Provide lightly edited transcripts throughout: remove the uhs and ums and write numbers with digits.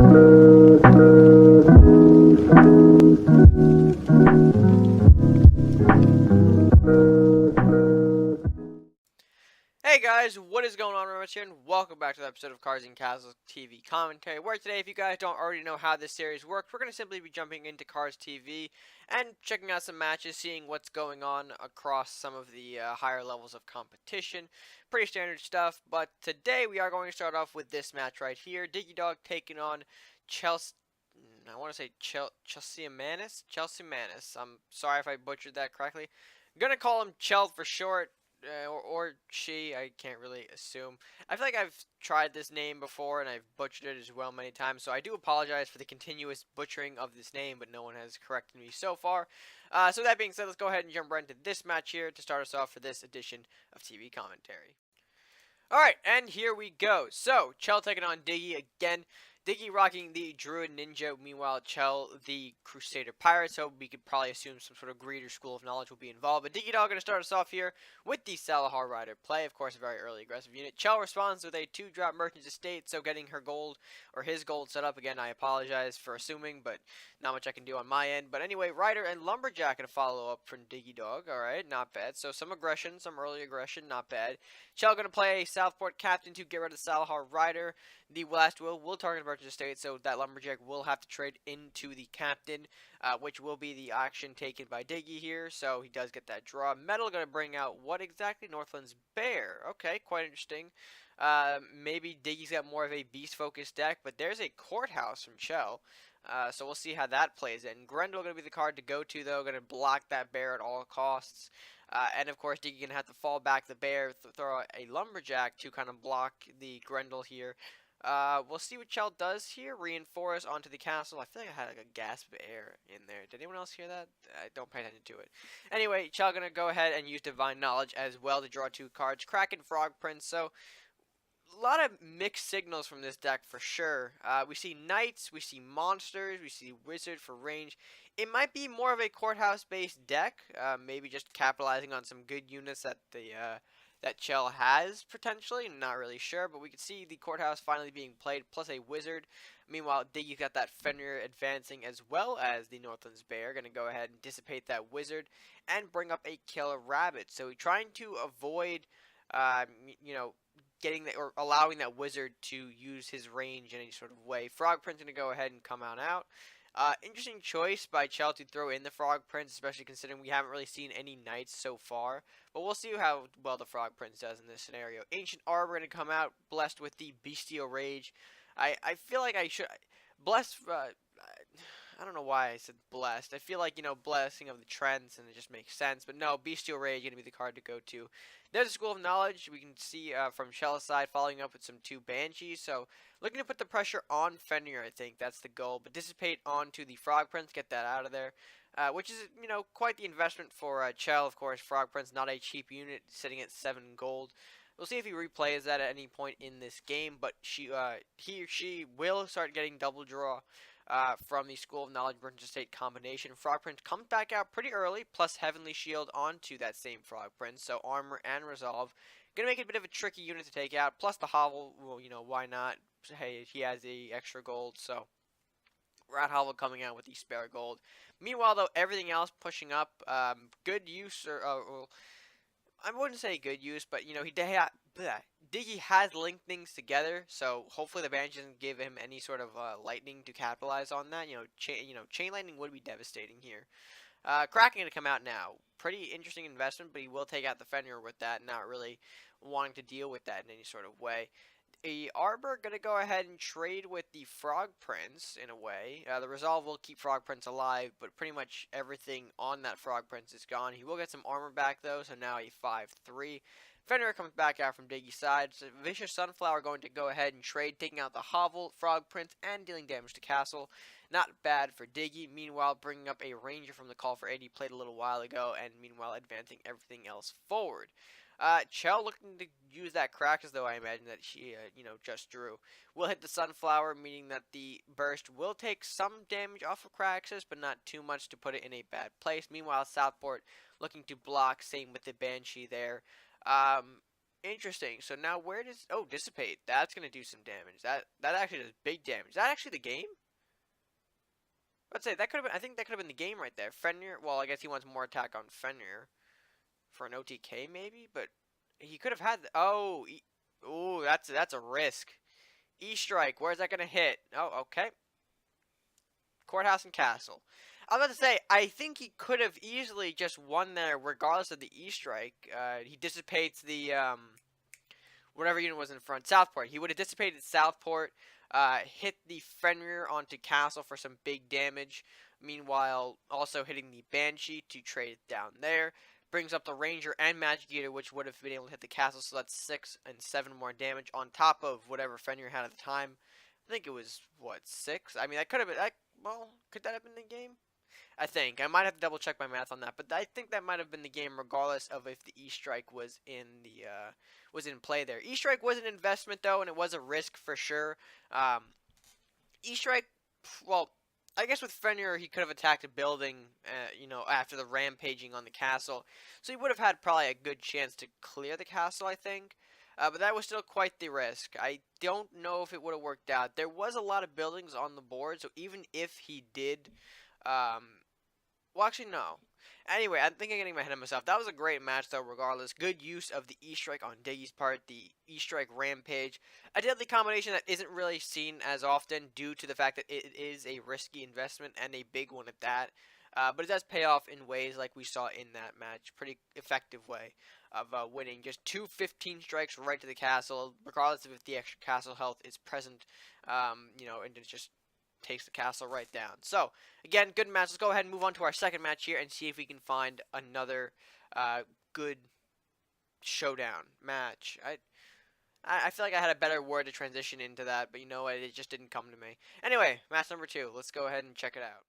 Hey guys, what is going on? RedMaster here, and welcome back to the episode of Cards and Castles TV commentary. Where today, if you guys don't already know how this series works, we're going to simply be jumping into Cards TV and checking out some matches, seeing what's going on across some of the higher levels of competition. Pretty standard stuff, but today we are going to start off with this match right here. DiggieDawg taking on Chelsea. I want to say chelseamanis. Chelseamanis. I'm sorry if I butchered that correctly. I'm gonna call him Chel for short. Or she, I can't really assume. I feel like I've tried this name before and I've butchered it as well many times, so I do apologize for the continuous butchering of this name, but no one has corrected me so far. So that being said, let's go ahead and jump right into this match here to start us off for this edition of TV commentary. Alright, and here we go. So, Chel taking on Diggie again. Diggie rocking the Druid Ninja, meanwhile Chel the Crusader Pirate, so we could probably assume some sort of greed or school of knowledge will be involved. But DiggieDawg going to start us off here with the Salahar Rider play, of course a very early aggressive unit. Chel responds with a 2-drop Merchant's Estate, so getting her gold, or his gold set up. Again, I apologize for assuming, but not much I can do on my end. But anyway, Rider and Lumberjack going to follow up from DiggieDawg, alright, not bad. So some aggression, some early aggression, not bad. Chel going to play a Southport Captain to get rid of the Salahar Rider. The last will target Merchant's Estate, so that Lumberjack will have to trade into the Captain, which will be the action taken by Diggie here, so he does get that draw. Metal going to bring out what exactly? Northland's Bear. Okay, quite interesting. Maybe Diggie's got more of a beast-focused deck, but there's a Courthouse from Chel. So we'll see how that plays in. Grendel going to be the card to go to, though. Going to block that bear at all costs. And of course, Diggie going to have to fall back the bear, throw out a Lumberjack to kind of block the Grendel here. We'll see what Chel does here. Reinforce onto the castle. I feel like I had like a gasp of air in there. Did anyone else hear that? I don't pay attention to it. Anyway, Chel going to go ahead and use Divine Knowledge as well to draw 2 cards. Kraken, Frog Prince. So, a lot of mixed signals from this deck for sure. We see Knights, we see Monsters, we see Wizard for range. It might be more of a Courthouse-based deck, maybe just capitalizing on some good units that that Chel has, potentially. I'm not really sure, but we can see the Courthouse finally being played, plus a Wizard. Meanwhile, Diggie's got that Fenrir advancing, as well as the Northland's Bear. Going to go ahead and dissipate that Wizard, and bring up a Killer Rabbit. So he's trying to avoid, you know, getting or allowing that Wizard to use his range in any sort of way. Frog Prince going to go ahead and come on out. Interesting choice by Chel to throw in the Frog Prince, especially considering we haven't really seen any Knights so far. But we'll see how well the Frog Prince does in this scenario. Ancient Arbor going to come out, blessed with the Bestial Rage. I feel like I should... Blessed... I don't know why I said blessed. I feel like, you know, blessing of the trends, and it just makes sense. But no, Bestial Rage going to be the card to go to. There's a School of Knowledge. We can see from Chel's side following up with some 2 Banshees. So, looking to put the pressure on Fenrir, I think. That's the goal. But dissipate onto the Frog Prince. Get that out of there. Which is, you know, quite the investment for Chel, of course. Frog Prince, not a cheap unit, sitting at 7 gold. We'll see if he replays that at any point in this game. But he or she will start getting double draw. From the School of Knowledge Merchant Estate combination. Frog Prince comes back out pretty early, plus Heavenly Shield onto that same Frog Prince, so Armor and Resolve. Gonna make it a bit of a tricky unit to take out, plus the Hovel, well, you know, why not? Hey, he has the extra gold, so Rat Hovel coming out with the spare gold. Meanwhile, though, everything else pushing up, good use, or I wouldn't say good use, but, you know, Diggie has linked things together, so hopefully the Banshee doesn't give him any sort of lightning to capitalize on that. You know, chain lightning would be devastating here. Kraken going to come out now. Pretty interesting investment, but he will take out the Fenrir with that, not really wanting to deal with that in any sort of way. Arbor going to go ahead and trade with the Frog Prince, in a way. The Resolve will keep Frog Prince alive, but pretty much everything on that Frog Prince is gone. He will get some armor back, though, so now a 5-3. Fenrir comes back out from Diggie's side. So Vicious Sunflower going to go ahead and trade, taking out the Hovel, Frog Prince, and dealing damage to Castle. Not bad for Diggie. Meanwhile, bringing up a Ranger from the Call for Aid he played a little while ago, and meanwhile advancing everything else forward. Chel looking to use that Krakus, though I imagine that she, you know, just drew. Will hit the Sunflower, meaning that the burst will take some damage off of Krakus, but not too much to put it in a bad place. Meanwhile, Southport looking to block, same with the Banshee there. Interesting. So now where does... Oh, dissipate. That's going to do some damage. That actually does big damage. Is that actually the game? Let's say that could have been... I think that could have been the game right there. Fenrir... Well, I guess he wants more attack on Fenrir. For an OTK, maybe? But he could have had... Oh, ooh, that's a risk. E-Strike. Where's that going to hit? Oh, okay. Courthouse and Castle. I was about to say, I think he could have easily just won there regardless of the E-Strike. He dissipates the, whatever unit was in front. Southport. He would have dissipated Southport, hit the Fenrir onto Castle for some big damage. Meanwhile, also hitting the Banshee to trade it down there. Brings up the Ranger and Magic Eater, which would have been able to hit the Castle, so that's 6 and 7 more damage on top of whatever Fenrir had at the time. I think it was, what, 6? I mean, that could have been, well, could that have been the game? I think. I might have to double check my math on that, but I think that might have been the game regardless of if the E-Strike was in the, was in play there. E-Strike was an investment, though, and it was a risk for sure. E-Strike, well, I guess with Fenrir, he could have attacked a building, you know, after the rampaging on the castle. So he would have had probably a good chance to clear the castle, I think. But that was still quite the risk. I don't know if it would have worked out. There was a lot of buildings on the board, so even if he did... well, actually, no. Anyway, I think I'm getting ahead of myself. That was a great match, though, regardless. Good use of the E-Strike on Diggie's part, the E-Strike Rampage. A deadly combination that isn't really seen as often due to the fact that it is a risky investment and a big one at that. But it does pay off in ways like we saw in that match. Pretty effective way of winning. Just 2 15 strikes right to the castle, regardless of if the extra castle health is present. You know, and it just takes the castle right down. So, again, good match. Let's go ahead and move on to our second match here and see if we can find another good showdown match. I feel like I had a better word to transition into that, but you know what? It just didn't come to me. Anyway, match number 2. Let's go ahead and check it out.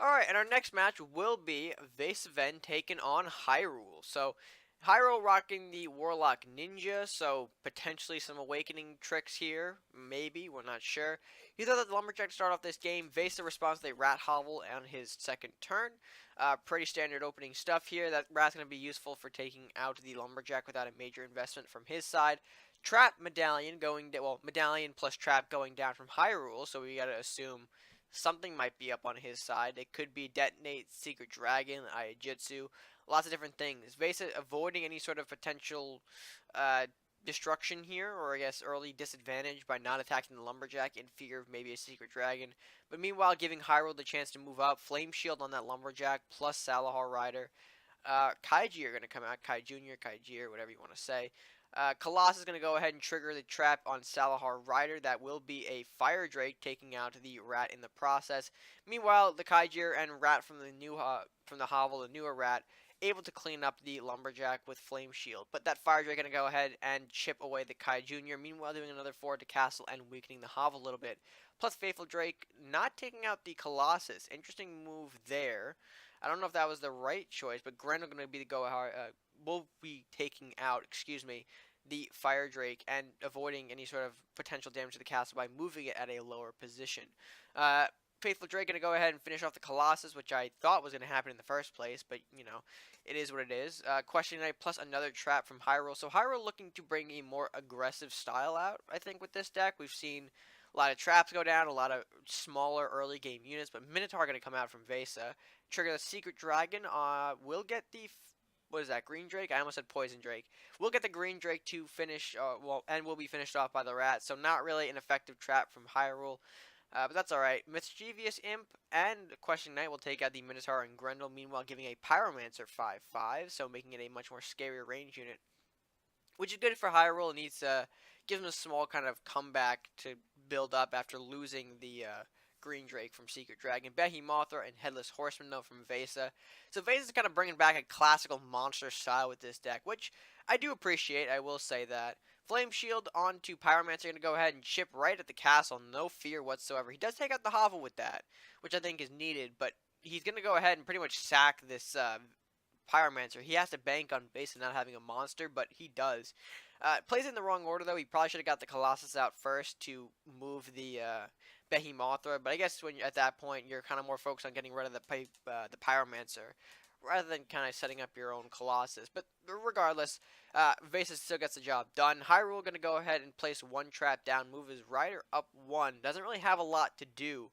Alright, and our next match will be Vesaven taking on Hyrule. So, Hyrule rocking the Warlock Ninja, so potentially some awakening tricks here. Maybe, we're not sure. He thought that the Lumberjack to start off this game. Vesa responds to a Rat Hovel on his second turn. Pretty standard opening stuff here. That Rat's going to be useful for taking out the Lumberjack without a major investment from his side. Trap Medallion going down, well, Medallion plus Trap going down from Hyrule, so we got to assume something might be up on his side. It could be Detonate, Secret Dragon, Aijitsu, lots of different things. Vesa avoiding any sort of potential destruction here, or I guess early disadvantage by not attacking the Lumberjack in fear of maybe a Secret Dragon. But meanwhile giving Hyrule the chance to move up. Flame Shield on that Lumberjack plus Salahar Rider. Kaiji are going to come out. Kai Jr., Kaiji, or whatever you want to say. Colossus is going to go ahead and trigger the trap on Salahar Rider. That will be a Fire Drake, taking out the Rat in the process. Meanwhile, the Kaijir and Rat from the hovel, the newer Rat, able to clean up the Lumberjack with Flame Shield. But that Fire Drake going to go ahead and chip away the Kai Jr., meanwhile doing another forward to Castle and weakening the hovel a little bit. Plus Faithful Drake not taking out the Colossus. Interesting move there. I don't know if that was the right choice, but Grendel going to be the will be taking out, the Fire Drake and avoiding any sort of potential damage to the castle by moving it at a lower position. Faithful Drake going to go ahead and finish off the Colossus, which I thought was going to happen in the first place, but, you know, it is what it is. Question Knight plus another trap from Hyrule. So Hyrule looking to bring a more aggressive style out, I think, with this deck. We've seen a lot of traps go down, a lot of smaller early game units, but Minotaur going to come out from Vesa. Trigger the Secret Dragon. We'll get the... What is that? Green Drake? I almost said Poison Drake. We'll get the Green Drake to finish, and will be finished off by the Rat. So not really an effective trap from Hyrule. But that's alright. Mischievous Imp and Question Knight will take out the Minotaur and Grendel, meanwhile giving a Pyromancer 5/5, so making it a much more scarier range unit. Which is good for Hyrule. It needs to give him a small kind of comeback to build up after losing the Green Drake from Secret Dragon. Behemothra and Headless Horseman, though, from Vesa. So Vesa's kind of bringing back a classical monster style with this deck, which I do appreciate, I will say that. Flame Shield onto Pyromancer, going to go ahead and chip right at the castle, no fear whatsoever. He does take out the hovel with that, which I think is needed, but he's going to go ahead and pretty much sack this Pyromancer. He has to bank on base and not having a monster, but he does. Plays it in the wrong order, though. He probably should have got the Colossus out first to move the Behemothra, but I guess when at that point, you're kind of more focused on getting rid of the Pyromancer rather than kind of setting up your own Colossus. But regardless, Vesa still gets the job done. Hyrule going to go ahead and place one trap down, move his rider up one. Doesn't really have a lot to do,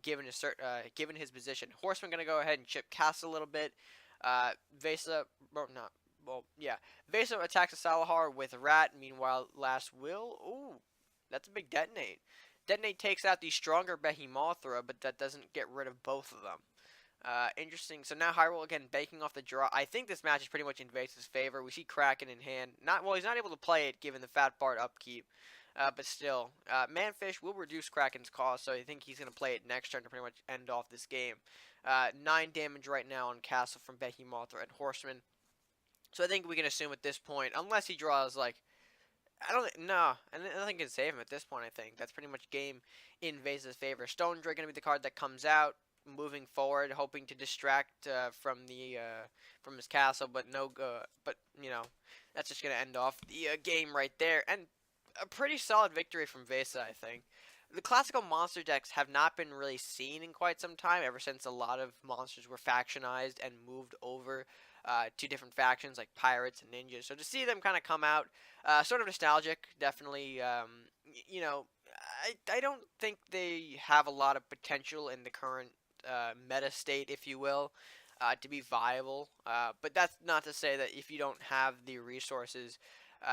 given his position. Horseman going to go ahead and chip Castle a little bit. Vesa, or not, well, yeah. Vesa attacks the Salahar with Rat. Meanwhile, Last Will, ooh, that's a big detonate. Detonate takes out the stronger Behemothra, but that doesn't get rid of both of them. Interesting. So now Hyrule again banking off the draw. I think this match is pretty much in Vase's favor. We see Kraken in hand. He's not able to play it given the fat part upkeep. But still, Manfish will reduce Kraken's cost, so I think he's going to play it next turn to pretty much end off this game. 9 damage right now on Castle from Behemothra and Horseman. So I think we can assume at this point, unless he draws like, I don't think can save him at this point. I think that's pretty much game in Vase's favor. Stone Drake going to be the card that comes out. Moving forward, hoping to distract from his castle, but that's just gonna end off the game right there, and a pretty solid victory from Vesa, I think. The classical monster decks have not been really seen in quite some time, ever since a lot of monsters were factionized and moved over to different factions like pirates and ninjas. So to see them kind of come out, sort of nostalgic, definitely. I don't think they have a lot of potential in the current meta state, if you will, to be viable. But that's not to say that if you don't have the resources,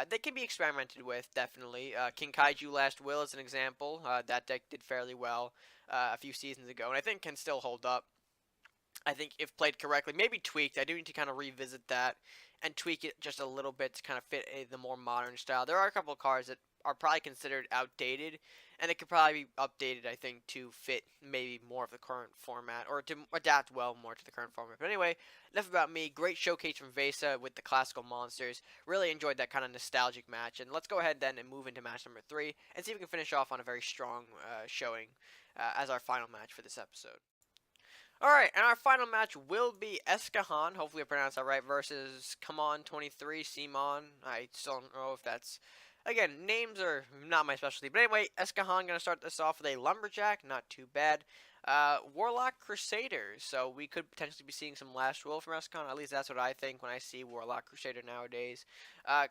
they can be experimented with, definitely. King Kaiju Last Will is an example. That deck did fairly well a few seasons ago, and I think can still hold up. I think if played correctly, maybe tweaked. I do need to kind of revisit that and tweak it just a little bit to kind of fit the more modern style. There are a couple of cards that are probably considered outdated, and it could probably be updated, I think, to fit maybe more of the current format, or to adapt well more to the current format. But anyway, enough about me. Great showcase from Vesa with the classical monsters. Really enjoyed that kind of nostalgic match, and let's go ahead then and move into match number 3, and see if we can finish off on a very strong showing as our final match for this episode. Alright, and our final match will be Esikhan, hopefully I pronounced that right, versus Come On 23 Simon. I still don't know if that's... Again, names are not my specialty. But anyway, Esikhan going to start this off with a Lumberjack, not too bad. Warlock Crusaders, so we could potentially be seeing some Last Will from Esikhan. At least that's what I think when I see Warlock Crusader nowadays.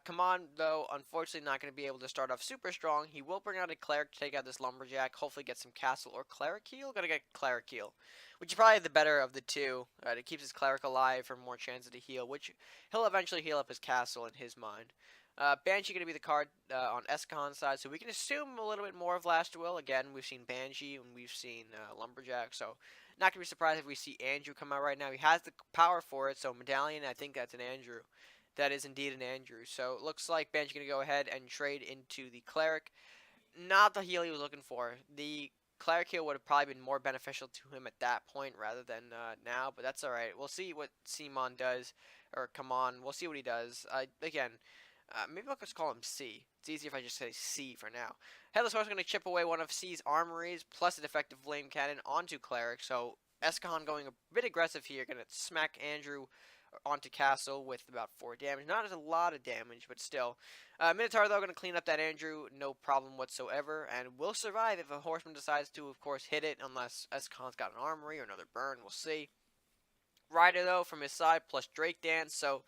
Come On, though, unfortunately not going to be able to start off super strong. He will bring out a Cleric to take out this Lumberjack, hopefully get some Castle or Cleric heal. Going to get Cleric heal, which is probably the better of the two. It keeps his Cleric alive for more chances to heal, which he'll eventually heal up his Castle in his mind. Banshee going to be the card on Esikhan's side, so we can assume a little bit more of Last Will. Again, we've seen Banshee and we've seen Lumberjack, so not going to be surprised if we see Andrew come out right now. He has the power for it, so Medallion, I think that's an Andrew. That is indeed an Andrew. So it looks like Banshee going to go ahead and trade into the Cleric. Not the heal he was looking for. The Cleric heal would have probably been more beneficial to him at that point rather than now, but that's alright. We'll see what Simon does, or come on, we'll see what he does. Again, maybe I'll just call him C. It's easier if I just say C for now. Headless Horse is going to chip away one of C's armories, plus a defective Flame Cannon onto Cleric. So Esikhan going a bit aggressive here, going to smack Andrew onto Castle with about 4 damage. Not as a lot of damage, but still. Minotaur, though, going to clean up that Andrew, no problem whatsoever, and will survive if a Horseman decides to, of course, hit it, unless Esikhan's got an armory or another burn. We'll see. Rider, though, from his side, plus Drake Dance, so...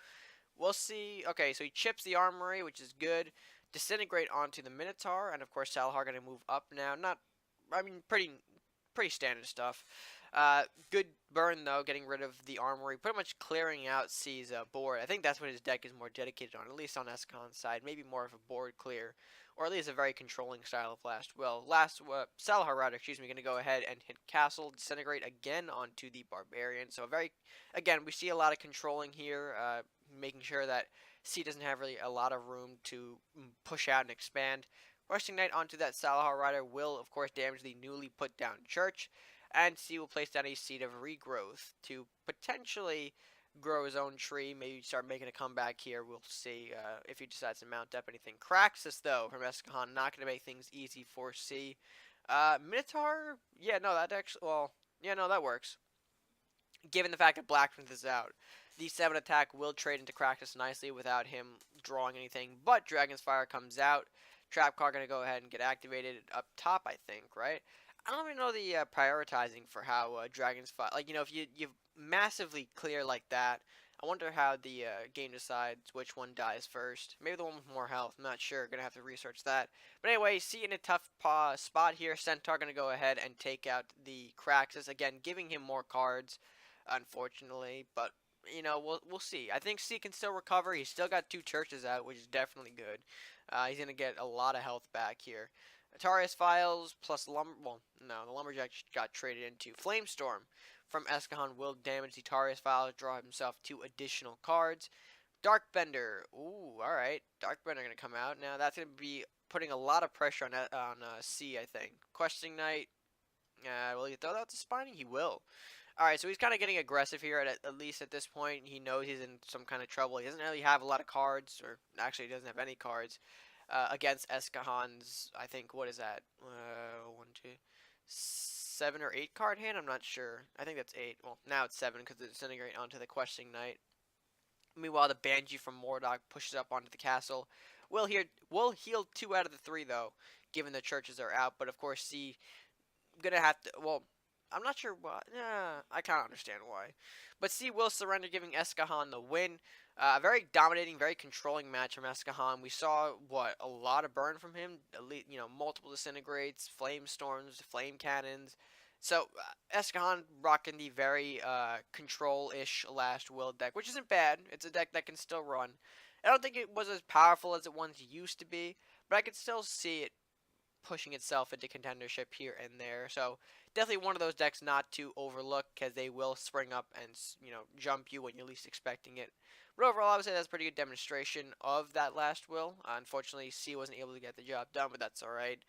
We'll see. Okay, so he chips the armory, which is good. Disintegrate onto the Minotaur, and of course Salahar going to move up now. Pretty standard stuff. Good burn though, getting rid of the armory, pretty much clearing out C's board. I think that's what his deck is more dedicated on, at least on Esikhan's side. Maybe more of a board clear, or at least a very controlling style of Last Will. Salahar rather, going to go ahead and hit Castle, disintegrate again onto the Barbarian. So again, we see a lot of controlling here. Making sure that C doesn't have really a lot of room to push out and expand. Rushing Knight onto that Salahar Rider will, of course, damage the newly put down church, and C will place down a Seed of Regrowth to potentially grow his own tree, maybe start making a comeback here. We'll see if he decides to mount up anything. Craxus, though, from Esikhan, not going to make things easy for C. Minotaur, that works. Given the fact that Blacksmith is out. The 7 attack will trade into Craxus nicely without him drawing anything, but Dragon's Fire comes out. Trap card going to go ahead and get activated up top, I think, right? I don't even know the prioritizing for how dragons fight. Like, if you massively clear like that, I wonder how the game decides which one dies first. Maybe the one with more health. I'm not sure. Gonna have to research that. But anyway, see in a tough spot here. Centaur gonna go ahead and take out the Craxus again, giving him more cards, unfortunately. But we'll see. I think C can still recover. He's still got 2 churches out, which is definitely good. He's gonna get a lot of health back here. Atarius Files plus Lumber. Well, no, the Lumberjack got traded into Flamestorm from Esikhan will damage the Atarius Files, draw himself 2 additional cards. Darkbender. Ooh, alright. Darkbender gonna come out. Now that's gonna be putting a lot of pressure on C, I think. Questing Knight. Will he throw out the Spiny? He will. Alright, so he's kind of getting aggressive here at least at this point. He knows he's in some kind of trouble. He doesn't really have a lot of cards, or actually he doesn't have any cards. Against Esikhan's, I think, what is that? 1, 2, 7 or 8 card hand? I'm not sure. I think that's 8. Well, now it's 7 because it's disintegrate onto the Questing Knight. Meanwhile, the Banshee from Mordok pushes up onto the castle. Will heal 2 out of the 3, though, given the churches are out. But, of course, C gonna have to, well, I'm not sure why. I kind of understand why. But C will surrender, giving Esikhan the win. A very dominating, very controlling match from Esikhan. We saw, a lot of burn from him. Multiple disintegrates, flame storms, flame cannons. So, Esikhan rocking the very control-ish last will deck, which isn't bad. It's a deck that can still run. I don't think it was as powerful as it once used to be, but I could still see it pushing itself into contendership here and there. So definitely one of those decks not to overlook, because they will spring up and jump you when you're least expecting it. But overall, I would say that's a pretty good demonstration of that last will. Unfortunately, C wasn't able to get the job done, but that's alright.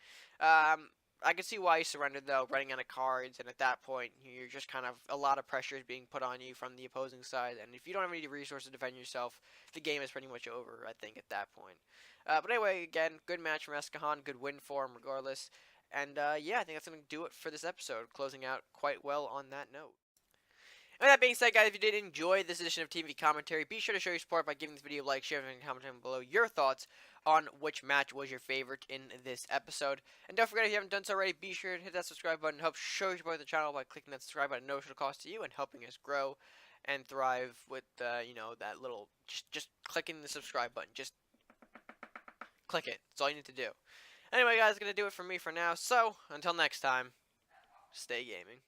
I can see why he surrendered, though, running out of cards, and at that point, you're just kind of, a lot of pressure is being put on you from the opposing side, and if you don't have any resources to defend yourself, the game is pretty much over, I think, at that point. But anyway, again, good match from Esikhan, good win for him regardless, and yeah, I think that's going to do it for this episode, closing out quite well on that note. And with that being said, guys, if you did enjoy this edition of TV Commentary, be sure to show your support by giving this video a like, sharing, and commenting below your thoughts on which match was your favorite in this episode. And don't forget, if you haven't done so already, be sure to hit that subscribe button. Help show your support the channel by clicking that subscribe button. No extra cost to you, and helping us grow and thrive with, that little, just clicking the subscribe button. Just click it. That's all you need to do. Anyway, guys, going to do it for me for now. So, until next time, stay gaming.